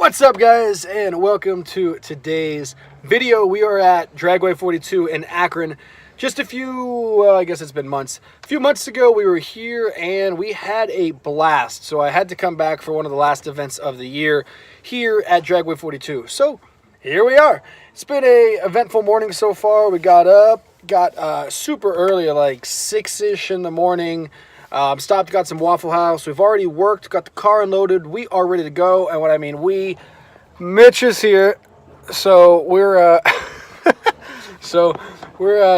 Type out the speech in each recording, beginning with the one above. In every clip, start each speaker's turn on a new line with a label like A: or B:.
A: What's up, guys, and welcome to today's video. We are at DRAGWAY 42 in Akron. Just a few, I guess it's been months. A few months ago, we were here and we had a blast. So I had to come back for one of the last events of the year here at DRAGWAY 42. So here we are. It's been a eventful morning so far. We got up, super early, like 6-ish in the morning. Stopped, got some Waffle House. We've already worked, got the car unloaded. We are ready to go. And what I mean, Mitch is here. So we're,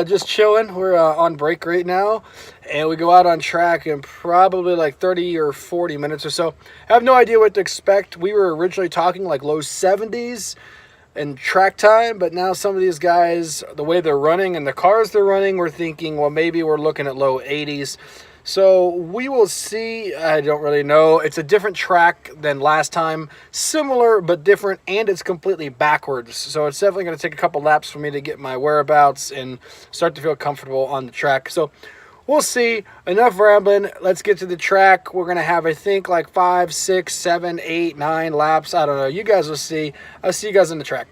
A: just chilling. We're on break right now. And we go out on track in probably like 30 or 40 minutes or so. I have no idea what to expect. We were originally talking like low 70s in track time. But now some of these guys, the way they're running and the cars they're running, we're thinking, well, maybe we're looking at low 80s. So we will see. I don't really know. It's a different track than last time. Similar but different, and it's completely backwards. So it's definitely going to take a couple laps for me to get my whereabouts and start to feel comfortable on the track. So we'll see. Enough rambling. Let's get to the track. We're going to have, I think, like 5, 6, 7, 8, 9 laps. I don't know. You guys will see. I'll see you guys on the track.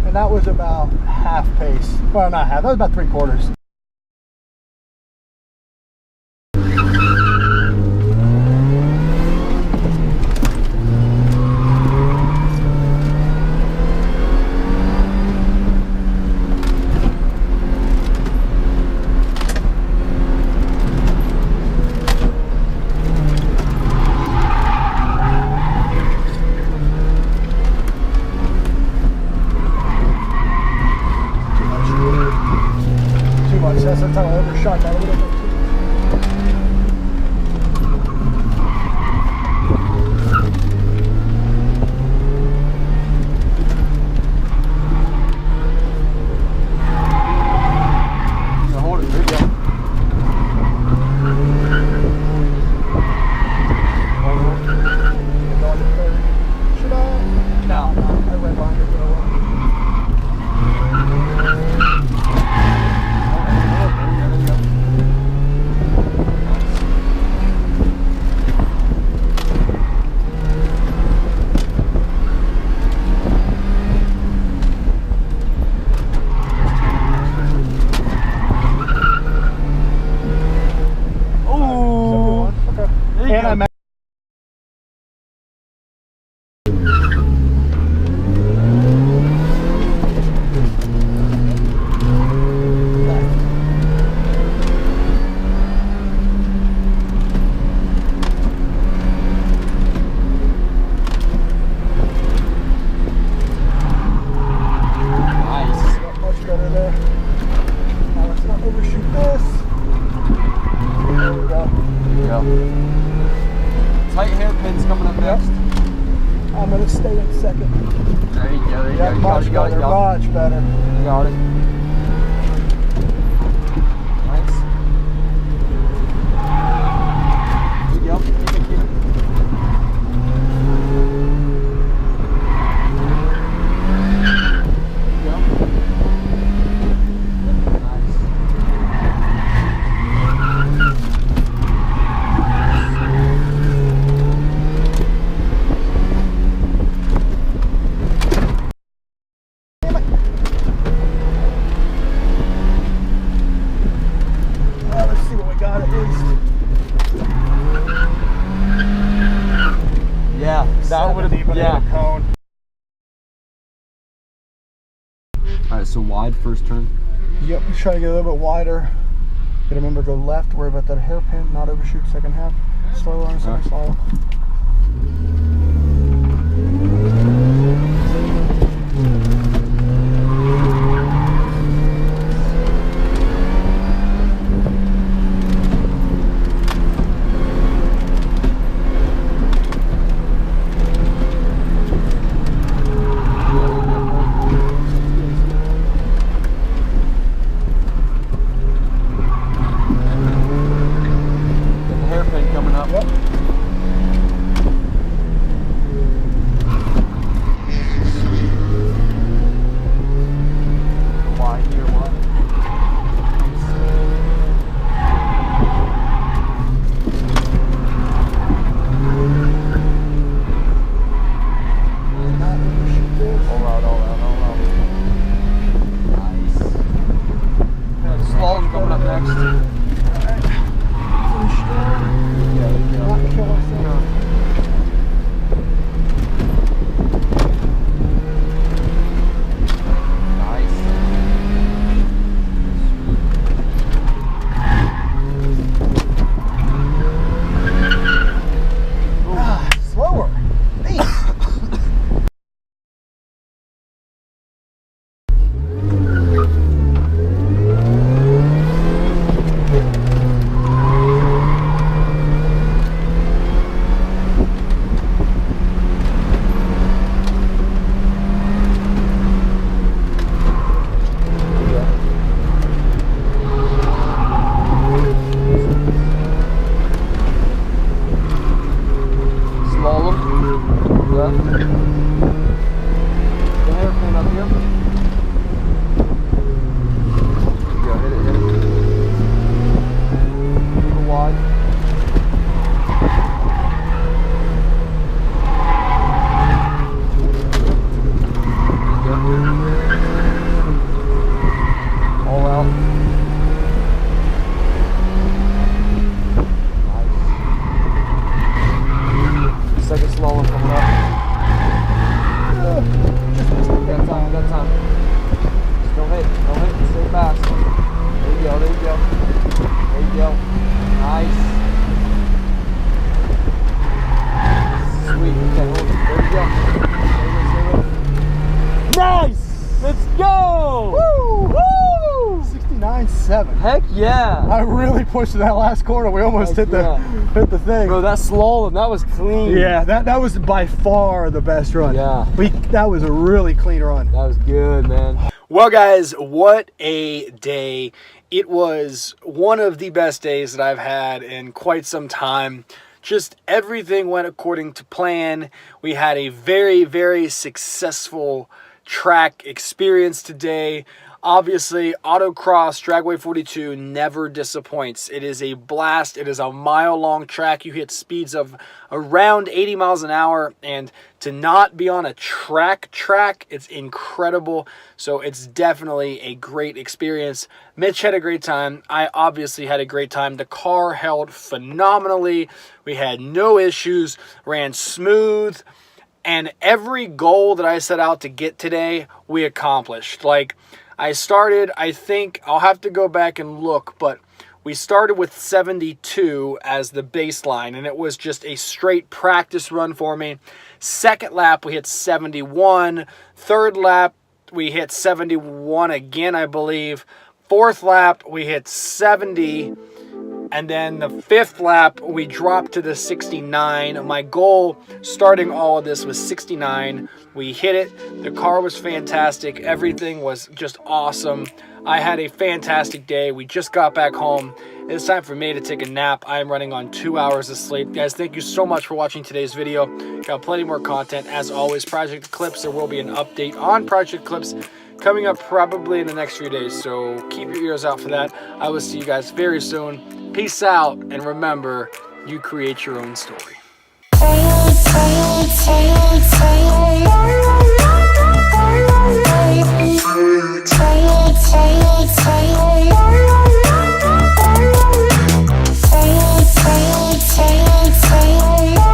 A: And that was about half pace. Well, not half, that was about 3/4. That's how I overshot that a little bit. Hold it, there you go. Should I? No, I went longer than I want. And I'm much better there. Now let's not overshoot this. There we go. There we go.
B: Tight hairpins coming up next.
A: I'm going to stay in second.
B: There you go. There you go.
A: Much better. Much better.
B: You got it. Nice. Yep. Keep it. Alright, so wide first turn.
A: Yep, just try to get a little bit wider. Gotta remember to go left, worry about that hairpin, not overshoot second half. Slower on second slalom.
B: Heck yeah!
A: I really pushed that last corner. We almost hit the thing.
B: Bro, that slalom, that was clean.
A: Yeah, that was by far the best run.
B: Yeah.
A: That was a really clean run.
B: That was good, man.
A: Well, guys, what a day. It was one of the best days that I've had in quite some time. Just everything went according to plan. We had a very, very successful track experience today. Obviously, autocross, Dragway 42 never disappoints. It is a blast. It is a mile-long track. You hit speeds of around 80 miles an hour, and to not be on a track, it's incredible. So it's definitely a great experience. Mitch had a great time. I obviously had a great time. The car held phenomenally. We had no issues, ran smooth, and every goal that I set out to get today, we accomplished. Like, I think, I'll have to go back and look, but we started with 72 as the baseline, and it was just a straight practice run for me. Second lap, we hit 71. Third lap, we hit 71 again, I believe. Fourth lap, we hit 70. And then the fifth lap, we dropped to the 69. My goal starting all of this was 69. We hit it. The car was fantastic. Everything was just awesome. I had a fantastic day. We just got back home. It's time for me to take a nap. I am running on 2 hours of sleep. Guys, thank you so much for watching today's video. Got plenty more content. As always, Project Eclipse. There will be an update on Project Eclipse coming up probably in the next few days. So keep your ears out for that. I will see you guys very soon. Peace out, and remember, you create your own story.